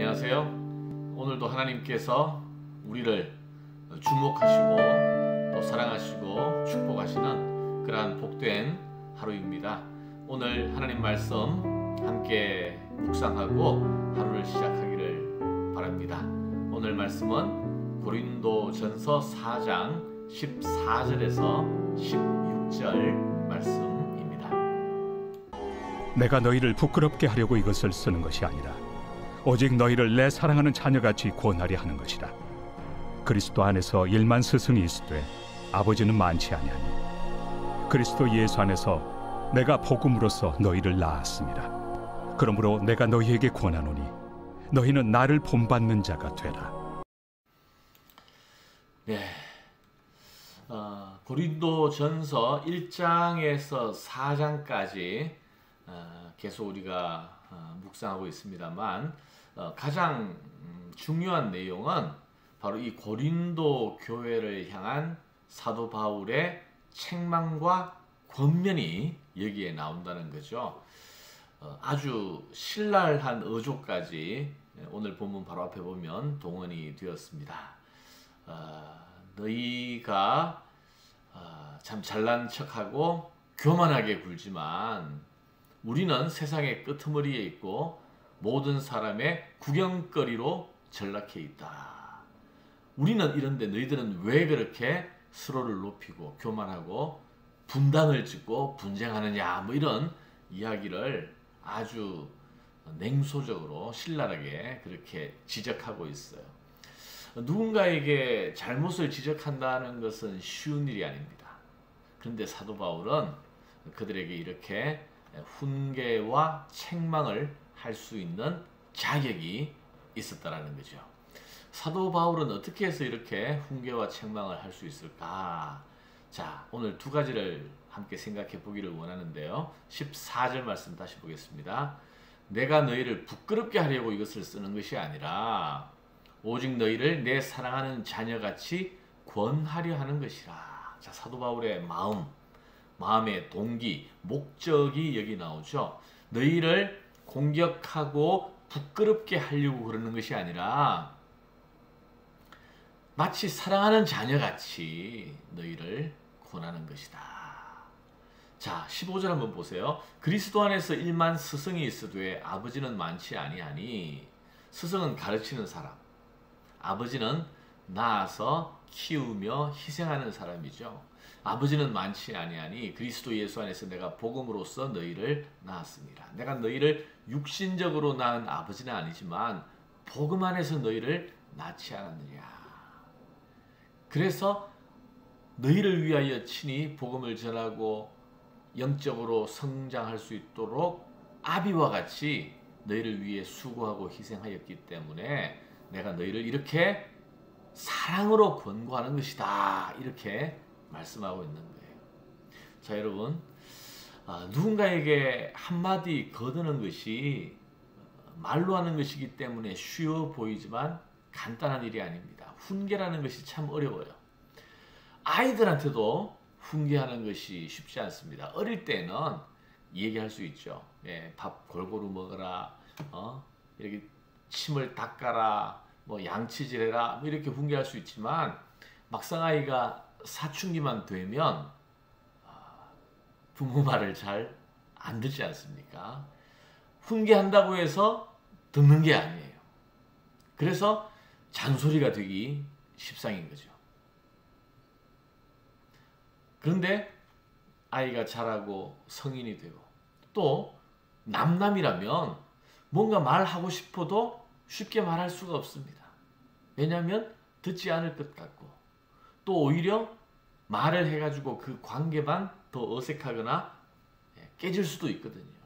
안녕하세요. 오늘도 하나님께서 우리를 주목하시고 또 사랑하시고 축복하시는 그러한 복된 하루입니다. 오늘 하나님 말씀 함께 묵상하고 하루를 시작하기를 바랍니다. 오늘 말씀은 고린도전서 4장 14절에서 16절 말씀입니다. 내가 너희를 부끄럽게 하려고 이것을 쓰는 것이 아니라 오직 너희를 내 사랑하는 자녀같이 권하려 하는 것이라. 그리스도 안에서 일만 스승이 있으되 아버지는 많지 아니하니 그리스도 예수 안에서 내가 복음으로써 너희를 낳았습니다. 그러므로 내가 너희에게 권하노니 너희는 나를 본받는 자가 되라. 네, 고린도전서 1장에서 4장까지 계속 우리가 묵상하고 있습니다만 가장 중요한 내용은 바로 이 고린도 교회를 향한 사도 바울의 책망과 권면이 여기에 나온다는 거죠. 아주 신랄한 어조까지 오늘 본문 바로 앞에 보면 동원이 되었습니다. 너희가 참 잘난 척하고 교만하게 굴지만 우리는 세상의 끄트머리에 있고 모든 사람의 구경거리로 전락해 있다. 우리는 이런데 너희들은 왜 그렇게 서로를 높이고 교만하고 분당을 짓고 분쟁하느냐, 뭐 이런 이야기를 아주 냉소적으로 신랄하게 그렇게 지적하고 있어요. 누군가에게 잘못을 지적한다는 것은 쉬운 일이 아닙니다. 그런데 사도 바울은 그들에게 이렇게 훈계와 책망을 할 수 있는 자격이 있었다라는 거죠. 사도 바울은 어떻게 해서 이렇게 훈계와 책망을 할 수 있을까? 자, 오늘 두 가지를 함께 생각해 보기를 원하는데요. 14절 말씀 다시 보겠습니다. 내가 너희를 부끄럽게 하려고 이것을 쓰는 것이 아니라 오직 너희를 내 사랑하는 자녀같이 권하려 하는 것이라. 자, 사도 바울의 마음의 동기, 목적이 여기 나오죠. 너희를 공격하고 부끄럽게 하려고 그러는 것이 아니라 마치 사랑하는 자녀같이 너희를 권하는 것이다. 자, 15절 한번 보세요. 그리스도 안에서 일만 스승이 있으되 아버지는 많지 아니하니. 스승은 가르치는 사람, 아버지는 낳아서 키우며 희생하는 사람이죠. 아버지는 많지 아니하니 그리스도 예수 안에서 내가 복음으로써 너희를 낳았습니다. 내가 너희를 육신적으로 낳은 아버지는 아니지만 복음 안에서 너희를 낳지 않았느냐. 그래서 너희를 위하여 친히 복음을 전하고 영적으로 성장할 수 있도록 아비와 같이 너희를 위해 수고하고 희생하였기 때문에 내가 너희를 이렇게 사랑으로 권고하는 것이다. 이렇게 말씀하고 있는 거예요. 자, 여러분, 누군가에게 한마디 거두는 것이 말로 하는 것이기 때문에 쉬워 보이지만 간단한 일이 아닙니다. 훈계라는 것이 참 어려워요. 아이들한테도 훈계하는 것이 쉽지 않습니다. 어릴 때는 얘기할 수 있죠. 예, 밥 골고루 먹어라, 이렇게 침을 닦아라, 뭐 양치질해라, 뭐 이렇게 훈계할 수 있지만 막상 아이가 사춘기만 되면 부모 말을 잘 안 듣지 않습니까? 훈계한다고 해서 듣는 게 아니에요. 그래서 잔소리가 되기 십상인 거죠. 그런데 아이가 자라고 성인이 되고 또 남남이라면 뭔가 말하고 싶어도 쉽게 말할 수가 없습니다. 왜냐하면 듣지 않을 것 같고 또 오히려 말을 해가지고 그 관계만 더 어색하거나 깨질 수도 있거든요.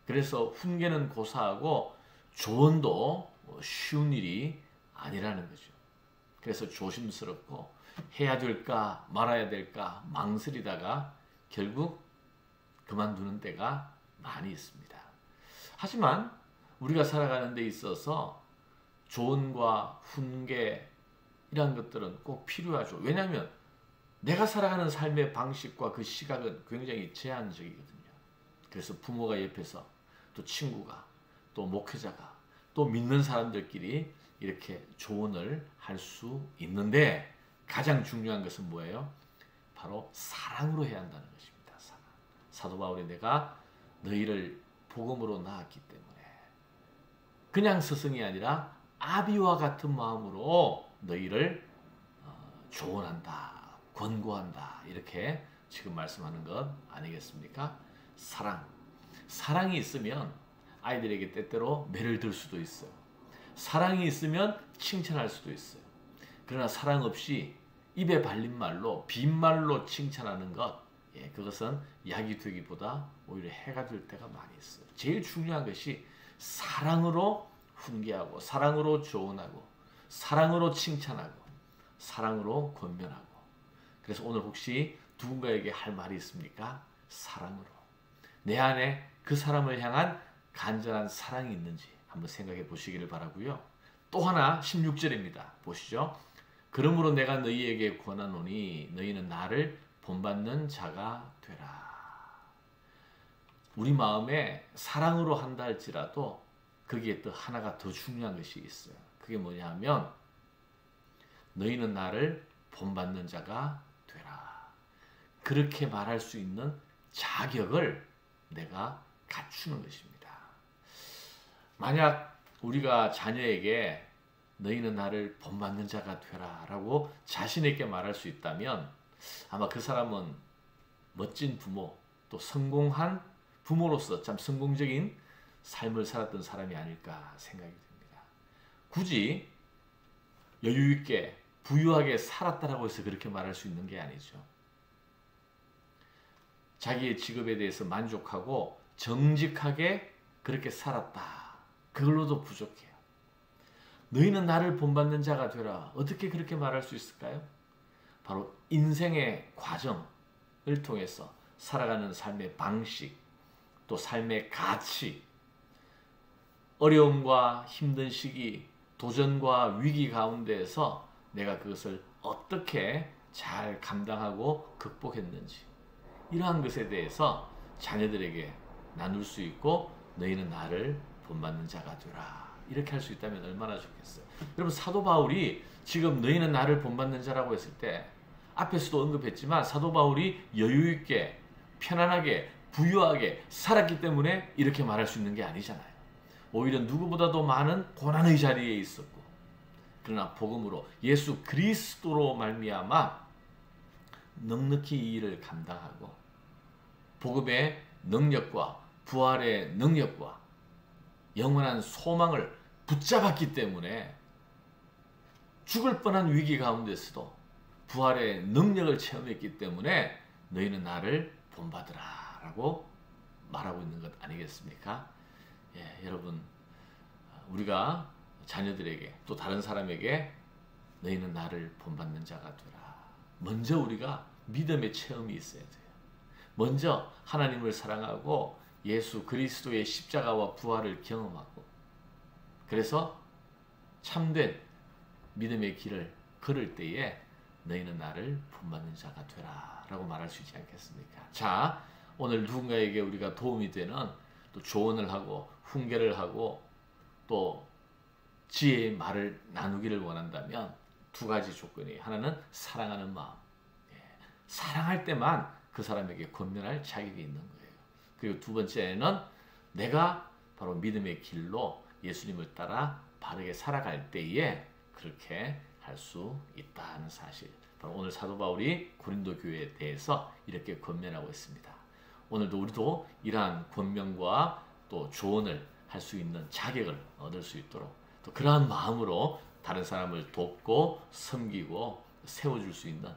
그래서 훈계는 고사하고 조언도 쉬운 일이 아니라는 거죠. 그래서 조심스럽고 해야 될까 말아야 될까 망설이다가 결국 그만두는 때가 많이 있습니다. 하지만 우리가 살아가는 데 있어서 조언과 훈계 이런 것들은 꼭 필요하죠. 왜냐하면 내가 살아가는 삶의 방식과 그 시각은 굉장히 제한적이거든요. 그래서 부모가 옆에서 또 친구가 또 목회자가 또 믿는 사람들끼리 이렇게 조언을 할 수 있는데 가장 중요한 것은 뭐예요? 바로 사랑으로 해야 한다는 것입니다. 사랑. 사도 바울이 내가 너희를 복음으로 낳았기 때문에 그냥 스승이 아니라 아비와 같은 마음으로 너희를 조언한다, 권고한다, 이렇게 지금 말씀하는 것 아니겠습니까? 사랑. 사랑이 있으면 아이들에게 때때로 매를 들 수도 있어요. 사랑이 있으면 칭찬할 수도 있어요. 그러나 사랑 없이 입에 발린 말로, 빈말로 칭찬하는 것, 그것은 약이 되기보다 오히려 해가 될 때가 많이 있어요. 제일 중요한 것이 사랑으로 훈계하고, 사랑으로 조언하고, 사랑으로 칭찬하고, 사랑으로 권면하고. 그래서 오늘 혹시 누군가에게 할 말이 있습니까? 사랑으로. 내 안에 그 사람을 향한 간절한 사랑이 있는지 한번 생각해 보시기를 바라고요. 또 하나 16절입니다. 보시죠. 그러므로 내가 너희에게 권하노니 너희는 나를 본받는 자가 되라. 우리 마음에 사랑으로 한다 할지라도 거기에 또 하나가 더 중요한 것이 있어요. 그게 뭐냐 하면 너희는 나를 본받는 자가 되라. 그렇게 말할 수 있는 자격을 내가 갖추는 것입니다. 만약 우리가 자녀에게 너희는 나를 본받는 자가 되라 라고 자신있게 말할 수 있다면 아마 그 사람은 멋진 부모, 또 성공한 부모로서 참 성공적인 삶을 살았던 사람이 아닐까 생각이 듭니다. 굳이 여유있게 부유하게 살았다라고 해서 그렇게 말할 수 있는 게 아니죠. 자기의 직업에 대해서 만족하고 정직하게 그렇게 살았다. 그걸로도 부족해요. 너희는 나를 본받는 자가 되라. 어떻게 그렇게 말할 수 있을까요? 바로 인생의 과정을 통해서 살아가는 삶의 방식, 또 삶의 가치, 어려움과 힘든 시기, 도전과 위기 가운데에서 내가 그것을 어떻게 잘 감당하고 극복했는지, 이러한 것에 대해서 자녀들에게 나눌 수 있고 너희는 나를 본받는 자가 되라. 이렇게 할 수 있다면 얼마나 좋겠어요. 여러분, 사도 바울이 지금 너희는 나를 본받는 자라고 했을 때 앞에서도 언급했지만 사도 바울이 여유있게 편안하게 부유하게 살았기 때문에 이렇게 말할 수 있는 게 아니잖아요. 오히려 누구보다도 많은 고난의 자리에 있었고, 그러나 복음으로 예수 그리스도로 말미암아 넉넉히 이 일을 감당하고 복음의 능력과 부활의 능력과 영원한 소망을 붙잡았기 때문에 죽을 뻔한 위기 가운데서도 부활의 능력을 체험했기 때문에 너희는 나를 본받으라 라고 말하고 있는 것 아니겠습니까? 여러분, 우리가 자녀들에게 또 다른 사람에게 너희는 나를 본받는 자가 되라. 먼저 우리가 믿음의 체험이 있어야 돼요. 먼저 하나님을 사랑하고 예수 그리스도의 십자가와 부활을 경험하고, 그래서 참된 믿음의 길을 걸을 때에 너희는 나를 본받는 자가 되라 라고 말할 수 있지 않겠습니까? 자, 오늘 누군가에게 우리가 도움이 되는 또 조언을 하고 훈계를 하고 또 지혜의 말을 나누기를 원한다면 두 가지 조건이, 하나는 사랑하는 마음, 사랑할 때만 그 사람에게 권면할 자격이 있는 거예요. 그리고 두 번째는 내가 바로 믿음의 길로 예수님을 따라 바르게 살아갈 때에 그렇게 할 수 있다는 사실, 바로 오늘 사도 바울이 고린도 교회에 대해서 이렇게 권면하고 있습니다. 오늘도 우리도 이러한 권면과 또 조언을 할 수 있는 자격을 얻을 수 있도록, 또 그러한 마음으로 다른 사람을 돕고 섬기고 세워줄 수 있는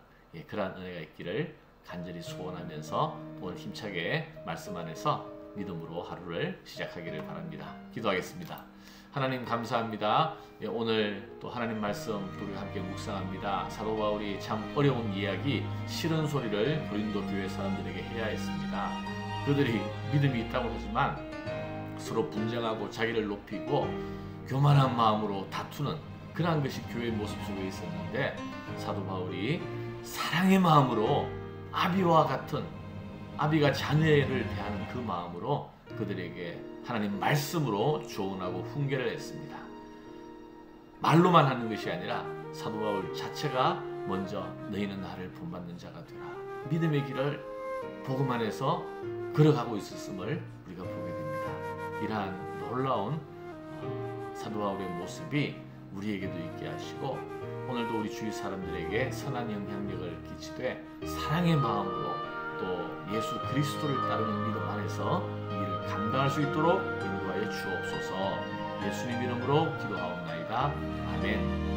그러한 은혜가 있기를 간절히 소원하면서 오늘 힘차게 말씀 안에서 믿음으로 하루를 시작하기를 바랍니다. 기도하겠습니다. 하나님 감사합니다. 오늘 또 하나님 말씀 우리가 함께 묵상합니다. 사도 바울이 참 어려운 이야기, 싫은 소리를 고린도 교회 사람들에게 해야 했습니다. 그들이 믿음이 있다고 하지만 서로 분쟁하고 자기를 높이고 교만한 마음으로 다투는 그러한 것이 교회의 모습 속에 있었는데, 사도 바울이 사랑의 마음으로 아비와 같은, 아비가 자녀를 대하는 그 마음으로 그들에게 하나님 말씀으로 조언하고 훈계를 했습니다. 말로만 하는 것이 아니라 사도 바울 자체가 먼저 너희는 나를 본받는 자가 되라, 믿음의 길을 복음 안에서 걸어가고 있었음을 우리가 보게 됩니다. 이러한 놀라운 사도 바울의 모습이 우리에게도 있게 하시고 오늘도 우리 주위 사람들에게 선한 영향력을 끼치되 사랑의 마음으로 또 예수 그리스도를 따르는 믿음 안에서 이 일을 감당할 수 있도록 인도하여 주옵소서. 예수님 이름으로 기도하옵나이다. 아멘.